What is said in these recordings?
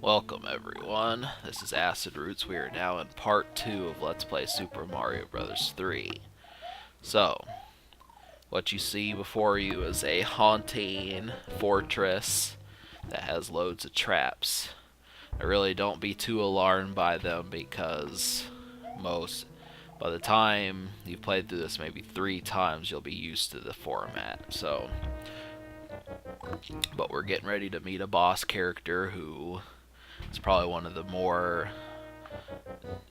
Welcome everyone, this is Acid Roots. We are now in part 2 of Let's Play Super Mario Bros. 3. So, what you see before you is a haunting fortress that has loads of traps. I really don't be too alarmed by them because by the time you've played through this maybe 3 times, you'll be used to the format. But we're getting ready to meet a boss character who is probably one of the more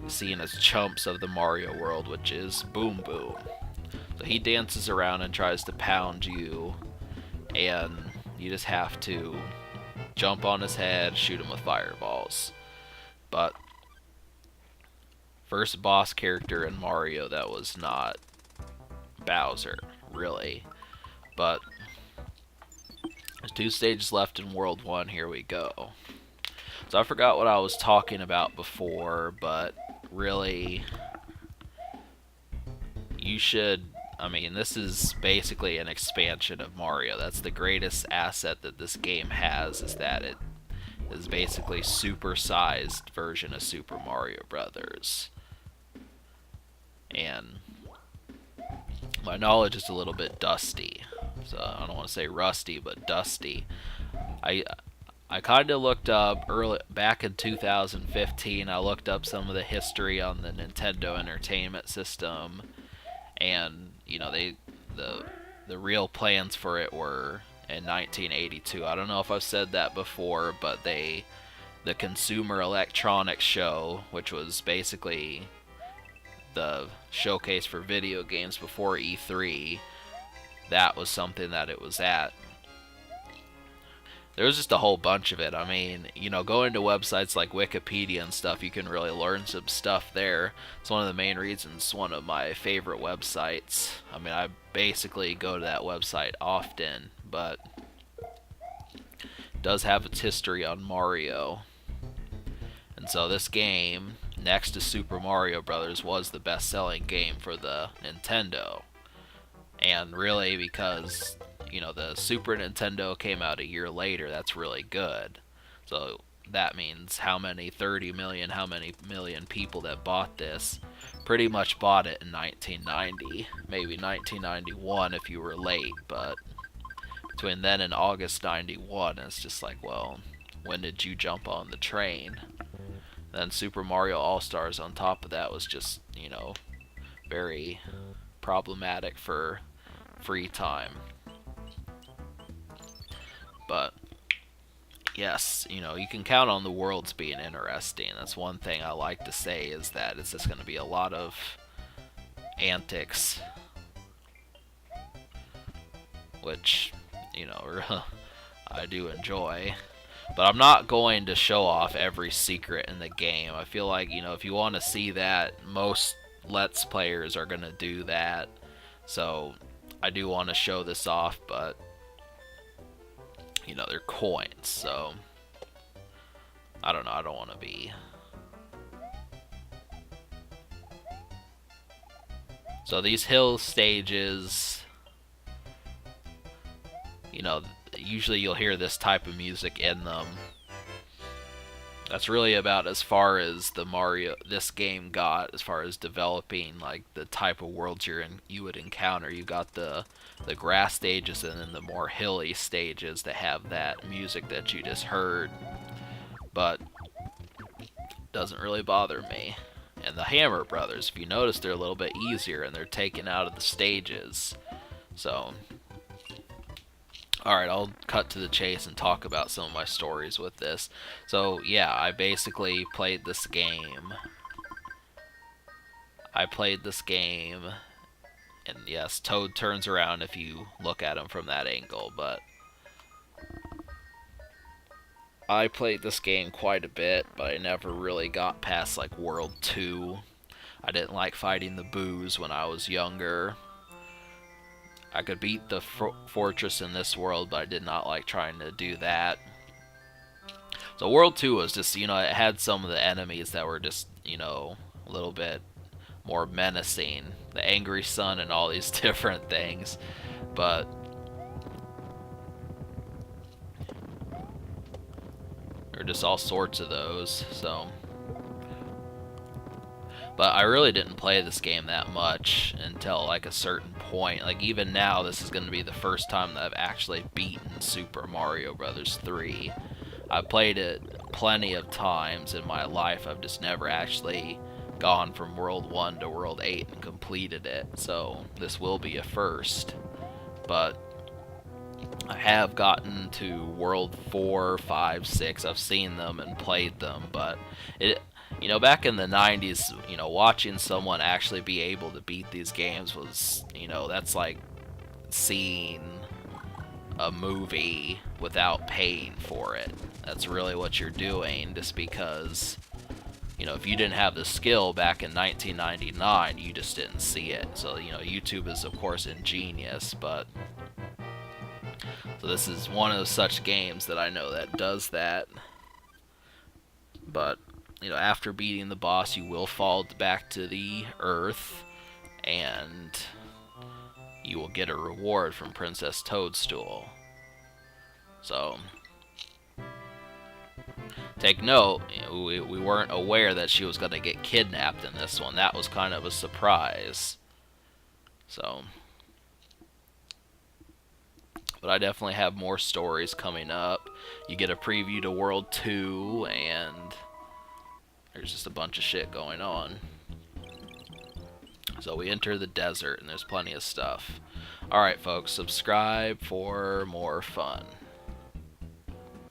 seen as chumps of the Mario world, which is Boom Boom. So he dances around and tries to pound you, and you just have to jump on his head, shoot him with fireballs. But first boss character in Mario that was not Bowser, really. But there's 2 stages left in World 1, here we go. So I forgot what I was talking about before, but really, you should, this is basically an expansion of Mario. That's the greatest asset that this game has, is that it is basically super-sized version of Super Mario Brothers. And my knowledge is a little bit dusty. So I don't want to say rusty, but dusty. I kind of looked up back in 2015. I looked up some of the history on the Nintendo Entertainment System, and the real plans for it were in 1982. I don't know if I've said that before, but the Consumer Electronics Show, which was basically the showcase for video games before E3, that was something that it was at. There was just a whole bunch of it. Going to websites like Wikipedia and stuff, you can really learn some stuff there. It's one of the main reasons, one of my favorite websites. I basically go to that website often, but it does have its history on Mario. And so this game, next to Super Mario Bros., was the best-selling game for the Nintendo. And really, because the Super Nintendo came out a year later, that's really good. So that means how many million people that bought this pretty much bought it in 1990, maybe 1991 if you were late, but between then and August 91, it's just like, well, when did you jump on the train? Then Super Mario All-Stars on top of that was just, very problematic for free time. But yes, you can count on the worlds being interesting. That's one thing I like to say, is that it's just going to be a lot of antics, which, I do enjoy. But I'm not going to show off every secret in the game. I feel like, if you want to see that, most Let's Players are going to do that. So I do want to show this off, but they're coins, so I don't know, I don't want to be. So these hill stages, usually you'll hear this type of music in them. That's really about as far as this game got, as far as developing like the type of worlds you would encounter. You got the grass stages, and then the more hilly stages that have that music that you just heard. But doesn't really bother me. And the Hammer Brothers, if you notice, they're a little bit easier, and they're taken out of the stages. So alright, I'll cut to the chase and talk about some of my stories with this. So, yeah, I basically played this game. And yes, Toad turns around if you look at him from that angle, but I played this game quite a bit, but I never really got past, like, World 2. I didn't like fighting the Boos when I was younger. I could beat the fortress in this world, but I did not like trying to do that. So World 2 was just, it had some of the enemies that were just, a little bit more menacing. The Angry Sun and all these different things. But or just all sorts of those. So, but I really didn't play this game that much until like a certain point. Like even now, this is going to be the first time that I've actually beaten Super Mario Brothers 3. I've played it plenty of times in my life. I've just never actually gone from World 1 to World 8 and completed it. So this will be a first. But I have gotten to World 4, 5, 6. I've seen them and played them, but back in the 90s, watching someone actually be able to beat these games was, that's like seeing a movie without paying for it. That's really what you're doing, just because, if you didn't have the skill back in 1999, you just didn't see it. So, YouTube is, of course, ingenious, but so this is one of such games that I know that does that. But, after beating the boss, you will fall back to the earth, and you will get a reward from Princess Toadstool. So, take note, we weren't aware that she was going to get kidnapped in this one. That was kind of a surprise. So, but I definitely have more stories coming up. You get a preview to World 2, and there's just a bunch of shit going on. So we enter the desert, and there's plenty of stuff. Alright, folks, subscribe for more fun.